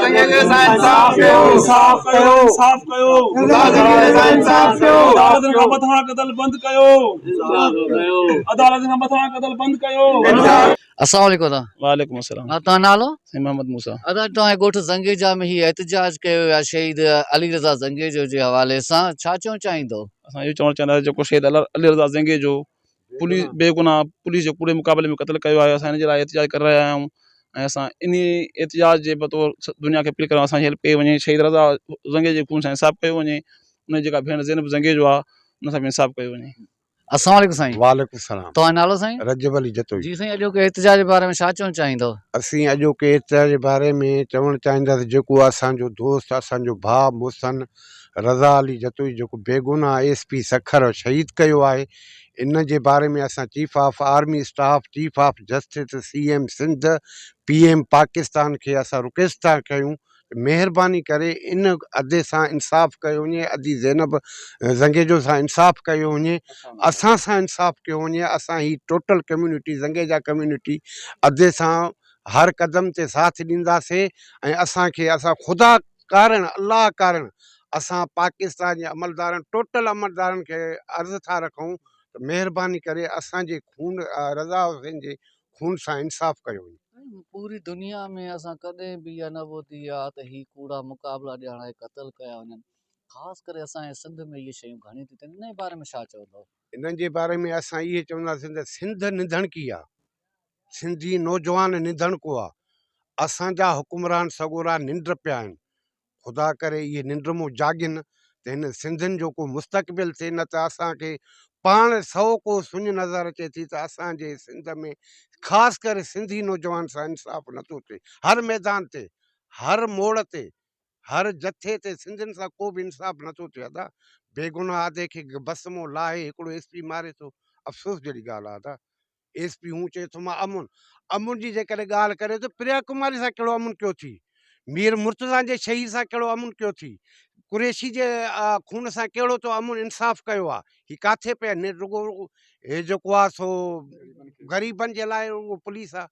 इंसाफ कयो इंसाफ कयो इंसाफ कयो इंसाफ कयो अदालत खां मथां कतल बंद कयो अदालत खां मथां कतल बंद कयो अस्सलाम वालेकुम दा वालेकुम अस्सलाम ता नालो मोहम्मद मूसा अदा तो गोठ ज़ंगेजा में ही एहतजाज कयो या शहीद अली रज़ा ज़ंगेजो जे हवाले सां छा चवण चाहींदो असां इहो चवणु चाहींदासीं जेको शहीद अली रज़ा ज़ंगेजो पुलिस बेगुनाह पुलिस जे पूरे मुक़ाबले में क़त्ल कयो आहे असां हिन जे लाइ एहतजाज करे रहिया आहियूं ऐं असां इन एहतजाज जे बतौर दुनिया खे अपील कयूं असांजी हेल्प कई वञे शहीद रज़ा ज़ंगेज जे खून सां इंसाफ़ कयो वञे उन जेका भेण ज़ैनब ज़ंगेजो आहे उन सां बि इंसाफ़ कयो वञे। अस्सलाम वालेकुम साईं। वालेकुम सलाम। तो नालो साईं रजब अली जतोई। जी साईं अॼोके एहतजाज जे बारे में छा चवण चाहींदो असीं अॼोके एहतजाज जे बारे में चवणु चाहींदासीं जेको असांजो दोस्त असांजो भाउ मुहसन रज़ा अली जतोई जेको बेगुनाह एसपी सखर शहीद कयो आहे इन जे बारे में असां chief of army staff chief of justice CM Sindh PM Pakistan खे असां रिक्वेस्ट था कयूं महिरबानी करे इन अदे सां इंसाफ़ कयो वञे अदी ज़ैनब ज़ंगेजो सां इंसाफ़ कयो वञे असां सां इंसाफ़ कयो वञे असां ही टोटल कम्यूनिटी ज़ंगेजा कम्यूनिटी अदे सां हर क़दम ते साथ ॾींदासीं ऐं असांखे असां ख़ुदा कारण अल्लाह कारण असां पाकिस्तान जे अमलदारनि टोटल अमलदारनि खे अर्ज़ु था रखूं त महिरबानी करे असांजे खून रज़ा हुसैन जे खून सां इंसाफ़ कयो वञे। पूरी दुनिया में असां कॾहिं बि इहा न ॿुधी आहे त ही कूड़ा मुक़ाबला ॼाण क़त्ल कया वञनि ख़ासि करे असांजे सिंध में इहे शयूं घणी थियूं थियनि इन जे बारे में छा चवंदो इन्हनि जे बारे में असां इहे चवंदासीं त सिंध निधणकी आहे सिंधी नौजवान निधणको आहे असांजा हुकुमरान सॻोरा निंड पिया आहिनि ख़ुदा करे इहे निंड मां जाॻिन त हिन सिंधियुनि जो को मुस्तक़बिल थिए न त असांखे पाण 100 को सुञ नज़र अचे थी त असांजे सिंध में ख़ासि करे सिंधी नौजवान सां इंसाफ़ नथो थिए हर मैदान ते हर मोड़ ते हर जथे ते सिंधियुनि सां को बि इंसाफ़ नथो थिए अदा बेगुनाह आदे खे बस मां लाहे हिकिड़ो एसपी मारे थो अफ़सोस जहिड़ी ॻाल्हि आहे अदा एसपी हूं चए थो मां अमुन जी जेकॾहिं ॻाल्हि करे त प्रिया कुमारी सां कहिड़ो अमुन कयो थी मीर मुर्तज़ा जे शहीद सां कहिड़ो अमुन कयो थी कुरैशी जे खून सां कहिड़ो तो अमुन इंसाफ़ कयो आहे ही किथे पिया रुगो हे जेको आहे सो ग़रीबनि जे लाइ रुगो पुलिस आहे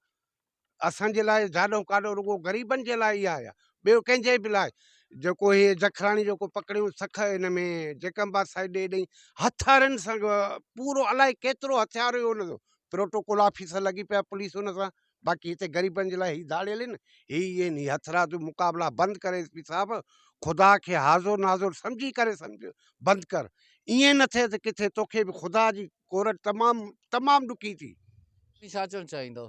असांजे लाइ जाॾो काॾो रुगो ग़रीबनि जे लाइ इहा आहे ॿियो कंहिंजे बि लाइ जेको हे जखराणी जेको पकड़ियूं सख हिन में जेकंबाद साइड ॾे ॾई हथियारनि सां पूरो अलाए केतिरो हथियार हुयो हुनजो प्रोटोकॉल ऑफिसर लॻी पिया पुलिस हुन सां बाक़ी हिते ग़रीबनि जे लाइ ही दाड़ियल आहिनि ही हथियार जो मुक़ाबला बंदि करे एसपी साहिबु ख़ुदा खे हाज़ुर नाज़ुर सम्झी करे सम्झ बंदि कर ईअं न थिए त किथे तोखे बि ख़ुदा जी कोरट तमामु ॾुखी थी छा चवण चाहींदो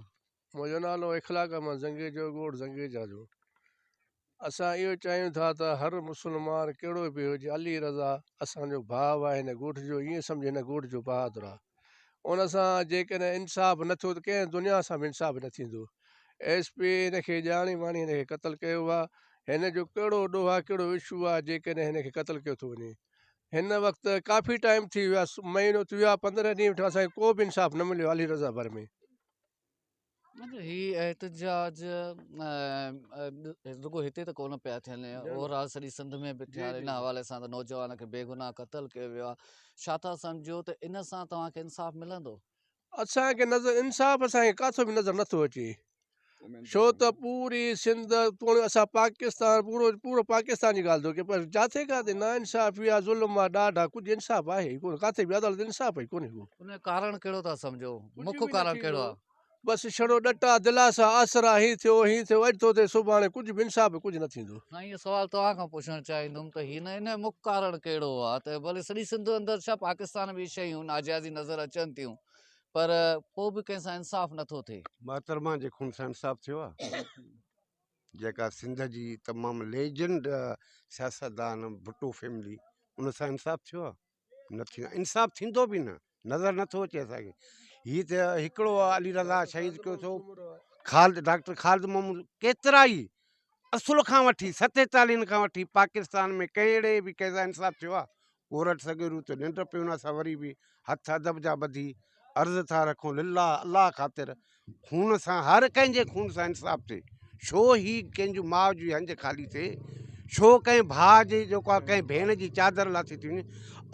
मुंहिंजो नालो इख़लाक़ अहमद ज़ंगेजो ॻोठ ज़ंगेजा जो असां इहो चाहियूं था त हर मुस्लमान कहिड़ो बि हुजे अली रज़ा असांजो भाउ आहे हिन ॻोठ जो ईअं सम्झ हिन ॻोठ जो बहादुर आहे उन सां जेकॾहिं इंसाफ़ नथो त कंहिं दुनिया सां बि इंसाफ़ न थींदो एसपी हिनखे ॼाणी वाणी हिनखे क़त्ल कयो आहे हिन जो कहिड़ो ॾोह आहे कहिड़ो इशू आहे जेकॾहिं हिनखे क़त्ल कयो थो वञे हिन वक़्तु काफ़ी टाइम थी वियो आहे महीनो थी वियो आहे 15 ॾींहं वेठो असांखे को बि इंसाफ़ न मिलियो अली रज़ा भर में ही एहतजाज रुगो हिते त कोन पिया थियनि ओवरऑल सॼी सिंध में बि थिया इन हवाले सां त नौजवान खे बेगुनाह क़त्ल कयो वियो आहे छा था सम्झो त इन सां तव्हांखे इंसाफ़ मिलंदो असांखे नज़र इंसाफ़ असांखे किथां बि नज़र नथो अचे छो त पूरी सिंध असां पाकिस्तान पूरो पाकिस्तान जी ॻाल्हि थो कयूं पर जिथे किथे ना इंसाफ़ी आहे ज़ुल्म आहे ॾाढा कुझु इंसाफ़ आहे ई कोन्हे किथे बि अदालत इंसाफ़ ई कोन्हे को उन कारण कहिड़ो था सम्झो मुख्य कारण कहिड़ो आहे बसि छड़ो ॾटा दिलासा आसरा हीअ थियो अॼु थो थिए सुभाणे कुझु बि इंसाफ़ कुझु न थींदो हां इहो सुवाल तव्हां खां पुछणु चाहींदुमि त हिन मुख्य कारण कहिड़ो आहे त भले सॼी सिंध अंदरि छा पाकिस्तान में शयूं नाजाइज़ी नज़र अचनि थियूं पर पोइ बि कंहिंसां इंसाफ़ नथो थिए मोहतरमा जे खून सां इंसाफ़ थियो आहे जेका सिंध जी तमामु लेजेंड सियासतदान भुट्टो फैमिली उन सां इंसाफ़ थियो आहे न थींदो इंसाफ़ थींदो बि न नज़र नथो अचे असांखे हीअ त हिकिड़ो अली रज़ा शहीद कयो थो डॉक्टर ख़ालिद महमूद केतिरा ई असुल खां वठी 47 खां वठी पाकिस्तान में कहिड़े बि कंहिंसां इंसाफ़ थियो आहे कोरट सॻिरू त निंड पियो असां वरी बि हथ अदब जा ॿधी अर्ज़ु था रखूं लिल्ला अलाह ख़ातिर खून सां हर कंहिंजे खून सां इंसाफ़ थिए छो ही कंहिंजो माउ जी हंज ख़ाली थिए छो कंहिं भाउ जी जेको आहे कंहिं भेण जी चादर लाथी थी वञे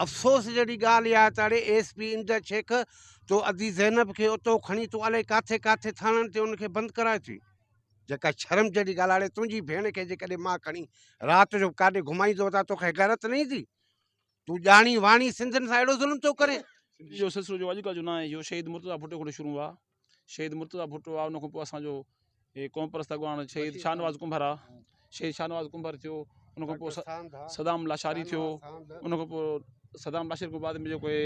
अफ़सोस जहिड़ी ॻाल्हि इहा आहे त अड़े एसपी इंदर शेख तो अदी ज़ैनब खे उतो खणी तो अलाए किथे किथे थाणनि ते उनखे बंदि कराए थी जेका शर्म जहिड़ी ॻाल्हि आहे तुंहिंजी भेण खे जेकॾहिं मां खणी राति जो काॾे घुमाईंदो त तोखे गैरत न ईंदी? तूं ॼाणी वाणी सिंधियुनि सां अहिड़ो ज़ुल्म थो करे। इहो सिलसिलो जो अॼुकल्ह जो न आहे, इहो शहीद मुर्तज़ा भुट्टो खां शुरू आहे। शहीद मुर्तज़ा भुट्टो आहे, उन खां पोइ असांजो क़ौम परस्त अॻवान शहीद शाहनवाज़ कुंभर आहे। शहीद शाहनवाज़ कुंभर थियो, उन खां पोइ सदाम लाशारी थियो, उन खां पोइ सदाम लाशारी खां बाद में जेको आहे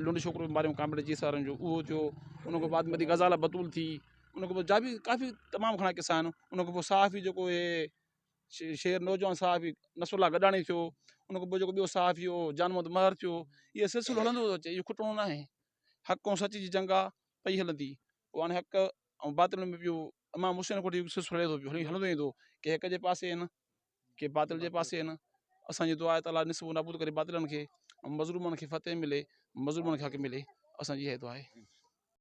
लुंड छोकिरो जे बारे में कामिड़ जीस वारनि जो उहो थियो। उन खां बाद में वरी गज़ाला बतूल थी। उन खां पोइ जा बि काफ़ी तमामु घणा किसा आहिनि। उन खां पोइ सहाफ़ी जेको इहे शेर नौजवान सहाफ़ी नसरुल्ला गॾाणी थियो। उन खां पोइ जेको ॿियो सहाफ़ी हो जान मोहम्मद महर थियो। इहो सिलसिलो हलंदो थो अचे, इहो खुटणो न आहे। हक़ ऐं सच जी जंग आहे, पई हलंदी। पोइ हाणे हक़ ऐं बातिल में ॿियो इमाम हुसैन कोठी सिलसिलो हले थो पियो, हलंदो ईंदो। के हक़ जे पासे आहिनि, के बातिल जे पासे आहिनि। असांजी दुआ आहे त अल्लाह निस्ब नाबूद करे बातिलनि खे ऐं मज़लूमनि खे फ़तेह मिले, मज़लूमनि खे हक़ मिले। असांजी इहा दुआ आहे।